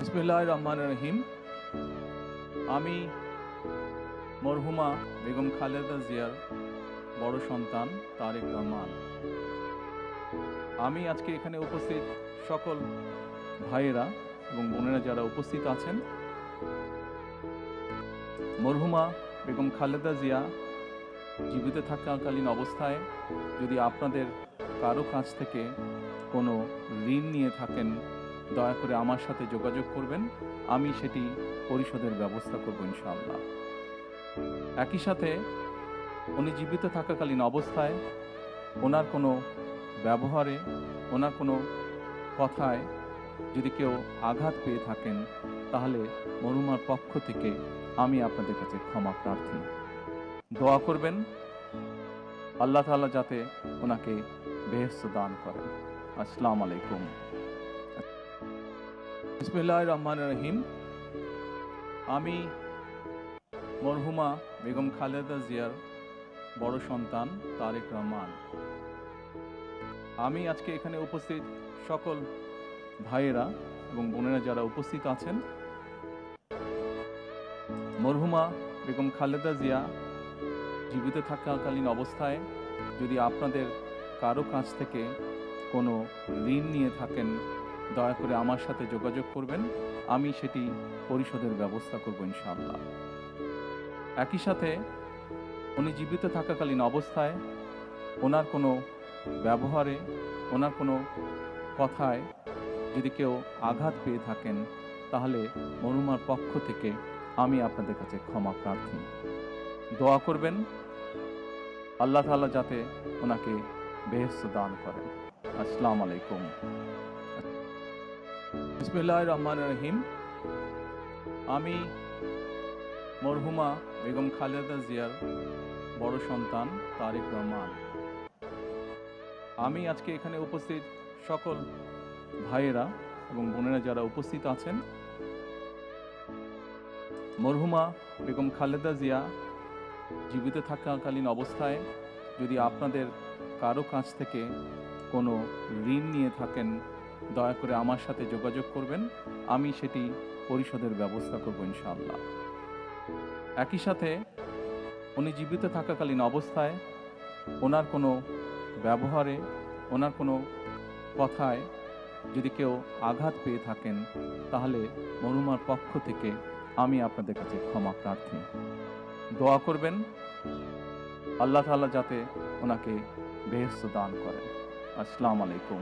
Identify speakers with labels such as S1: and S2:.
S1: বিসমিল্লাহির রহমানির রহিম। আমি মরহুমা বেগম খালেদা জিয়ার বড় সন্তান তারেক রহমান। আমি আজকে এখানে উপস্থিত সকল ভাইয়েরা এবং বোনেরা যারা উপস্থিত আছেন, মরহুমা বেগম খালেদা জিয়া জীবিত থাকাকালীন অবস্থায় যদি আপনাদের কারো কাছ থেকে কোনো ঋণ নিয়ে থাকেন, দয়া করে আমার সাথে যোগাযোগ করবেন। আমি সেটি পরিশোধের ব্যবস্থা করব ইনশাআল্লাহ। একই সাথে উনি জীবিত থাকাকালীন অবস্থায় ওনার কোনো ব্যবহারে, ওনার কোনো কথায় যদি কেউ আঘাত পেয়ে থাকেন, তাহলে মরহুমার পক্ষ থেকে আমি আপনাদের কাছে ক্ষমা প্রার্থী। দোয়া করবেন আল্লাহ তাআলা যাতে ওনাকে বেহেশত দান করেন। আসসালামু আলাইকুম। বিসমিল্লাহির রহমানির রহিম। আমি মরহুমা বেগম খালেদা জিয়ার বড় সন্তান তারেক রহমান। আমি আজকে এখানে উপস্থিত সকল ভাইয়েরা এবং বোনেরা যারা উপস্থিত আছেন, মরহুমা বেগম খালেদা জিয়া জীবিত থাকাকালীন অবস্থায় যদি আপনাদের কারো কাছ থেকে কোনো ঋণ নিয়ে থাকেন, দয়া করে আমার সাথে যোগাযোগ করবেন। আমি সেটি পরিশোধের ব্যবস্থা করব ইনশাআল্লাহ। একই সাথে উনি জীবিত থাকাকালীন অবস্থায় ওনার কোনো ব্যবহারে, ওনার কোনো কথায় যদি কেউ আঘাত পেয়ে থাকেন, তাহলে মরহুমার পক্ষ থেকে আমি আপনাদের কাছে ক্ষমা প্রার্থী। দোয়া করবেন আল্লাহ তাআলা যাতে ওনাকে বেহেশত দান করেন। আসসালামু আলাইকুম। বিসমিল্লাহির রহমানির রহিম। আমি মরহুমা বেগম খালেদা জিয়ার বড় সন্তান তারেক রহমান। আমি আজকে এখানে উপস্থিত সকল ভাইয়েরা এবং বোনেরা যারা উপস্থিত আছেন, মরহুমা বেগম খালেদা জিয়া জীবিত থাকাকালীন অবস্থায় যদি আপনাদের কারো কাছ থেকে কোনো ঋণ নিয়ে থাকেন, দয়া করে আমার সাথে যোগাযোগ করবেন। আমি সেটি পরিশোধের ব্যবস্থা করব ইনশাআল্লাহ। একই সাথে উনি জীবিত থাকাকালীন অবস্থায় ওনার কোনো ব্যবহারে, ওনার কোনো কথায় যদি কেউ আঘাত পেয়ে থাকেন, তাহলে মরহুমার পক্ষ থেকে আমি আপনাদের কাছে ক্ষমা প্রার্থী। দোয়া করবেন আল্লাহ তাআলা যাতে ওনাকে বেহেশত দান করেন। আসসালামু আলাইকুম।